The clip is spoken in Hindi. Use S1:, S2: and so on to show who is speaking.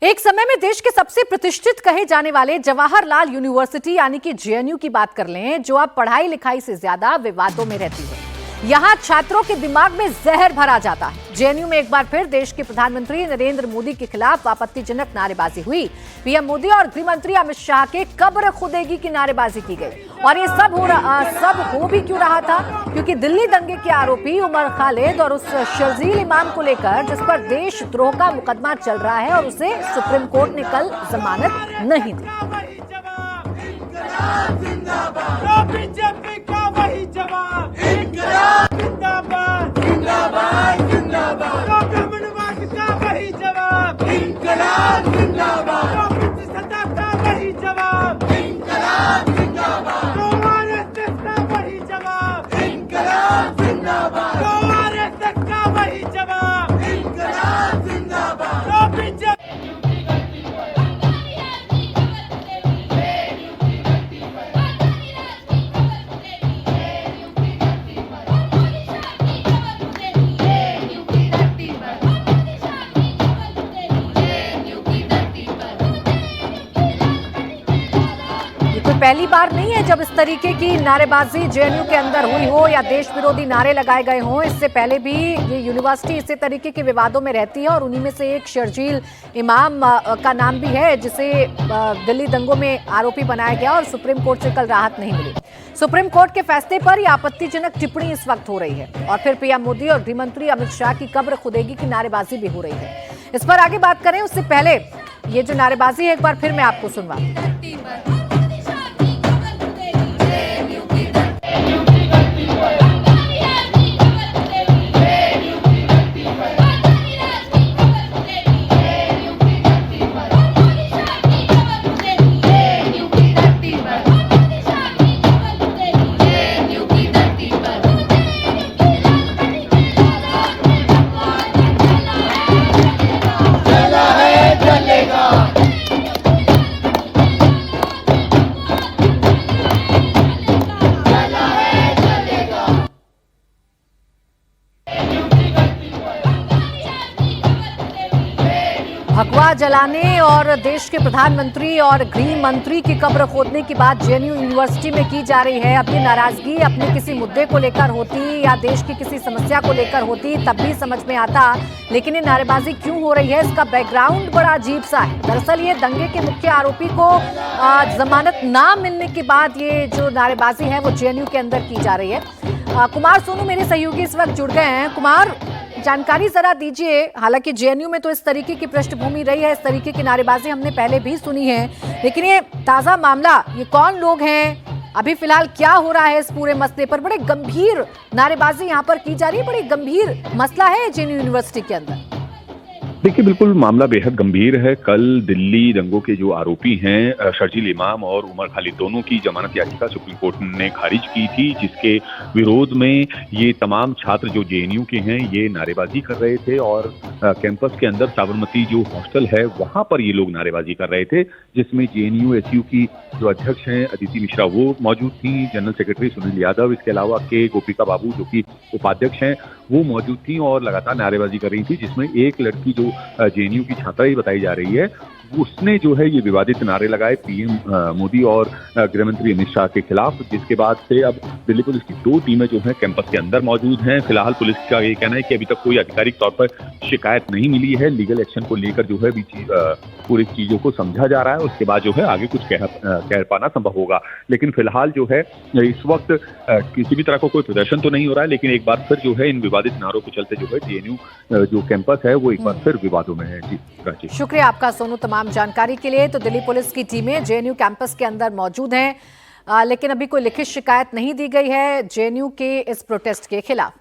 S1: एक समय में देश के सबसे प्रतिष्ठित कहे जाने वाले जवाहरलाल यूनिवर्सिटी यानी कि जेएनयू की बात कर लें, जो अब पढ़ाई लिखाई से ज्यादा विवादों में रहती है। यहां छात्रों के दिमाग में जहर भरा जाता है। जेएनयू में एक बार फिर देश के प्रधानमंत्री नरेंद्र मोदी के खिलाफ आपत्तिजनक नारेबाजी हुई। पीएम मोदी और गृह मंत्री अमित शाह के कब्र खुदेगी की नारेबाजी की गई। और ये सब हो भी क्यों रहा था? क्योंकि दिल्ली दंगे के आरोपी उमर खालिद और उस शर्जील इमाम को लेकर जिस पर देशद्रोह का मुकदमा चल रहा है और उसे सुप्रीम कोर्ट ने कल जमानत नहीं दी। पहली बार नहीं है जब इस तरीके की नारेबाजी जेएनयू के अंदर हुई हो या देश विरोधी नारे लगाए गए हों। इससे पहले भी ये यूनिवर्सिटी इसी तरीके के विवादों में रहती है और उन्हीं में से एक शर्जील इमाम का नाम भी है, जिसे दिल्ली दंगों में आरोपी बनाया गया और सुप्रीम कोर्ट से कल राहत नहीं मिली। सुप्रीम कोर्ट के फैसले पर यह आपत्तिजनक टिप्पणी इस वक्त हो रही है और फिर पीएम मोदी और गृह मंत्री अमित शाह की कब्र खुदेगी की नारेबाजी भी हो रही है। इस पर आगे बात करें उससे पहले ये जो नारेबाजी है एक बार फिर मैं आपको सुनवा। भगवा जलाने और देश के प्रधानमंत्री और गृह मंत्री की कब्र खोदने की बात जेएनयू यूनिवर्सिटी में की जा रही है। अपनी नाराजगी अपने किसी मुद्दे को लेकर होती या देश की किसी समस्या को लेकर होती तब भी समझ में आता, लेकिन ये नारेबाजी क्यों हो रही है इसका बैकग्राउंड बड़ा अजीब सा है। दरअसल ये दंगे के मुख्य आरोपी को जमानत ना मिलने के बाद ये जो नारेबाजी है वो जेएनयू के अंदर की जा रही है। कुमार सोनू मेरे सहयोगी इस वक्त जुड़ गए हैं। कुमार, जानकारी जरा दीजिए। हालांकि जेएनयू में तो इस तरीके की पृष्ठभूमि रही है, इस तरीके की नारेबाजी हमने पहले भी सुनी है, लेकिन ये ताजा मामला, ये कौन लोग हैं, अभी फिलहाल क्या हो रहा है इस पूरे मसले पर? बड़े गंभीर नारेबाजी यहाँ पर की जा रही है, बड़ी गंभीर मसला है जेएनयू यूनिवर्सिटी के अंदर।
S2: देखिए, बिल्कुल मामला बेहद गंभीर है। कल दिल्ली दंगों के जो आरोपी हैं शर्जील इमाम और उमर खालिद, दोनों की जमानत याचिका सुप्रीम कोर्ट ने खारिज की थी, जिसके विरोध में ये तमाम छात्र जो जेएनयू के हैं ये नारेबाजी कर रहे थे और कैंपस के अंदर साबरमती जो हॉस्टल है वहां पर ये लोग नारेबाजी कर रहे थे, जिसमें जेएनयू एसयू की जो अध्यक्ष हैं अदिति मिश्रा वो मौजूद थी, जनरल सेक्रेटरी सुनील यादव, इसके अलावा के गोपिका बाबू जो कि उपाध्यक्ष हैं वो मौजूद थी और लगातार नारेबाजी कर रही थी, जिसमें एक लड़की जो जेएनयू की छात्रा ही बताई जा रही है उसने जो है ये विवादित नारे लगाए पीएम मोदी और गृह मंत्री अमित शाह के खिलाफ, जिसके बाद से अब दिल्ली पुलिस की 2 टीमें जो है कैंपस के अंदर मौजूद हैं। फिलहाल पुलिस का ये कहना है कि अभी तक कोई आधिकारिक तौर पर शिकायत नहीं मिली है। लीगल एक्शन को लेकर जो है पूरी चीजों को समझा जा रहा है, उसके बाद जो है आगे कुछ कह पाना संभव होगा। लेकिन फिलहाल जो है इस वक्त किसी भी तरह का कोई प्रदर्शन तो नहीं हो रहा है, लेकिन एक बार फिर जो है इन विवादित नारों के चलते जो है जेएनयू जो कैंपस है वो एक बार फिर विवादों में है। जी,
S1: शुक्रिया आपका सोनू तमाम जानकारी के लिए। तो दिल्ली पुलिस की टीमें जेएनयू कैंपस के अंदर मौजूद हैं, लेकिन अभी कोई लिखित शिकायत नहीं दी गई है जेएनयू के इस प्रोटेस्ट के खिलाफ।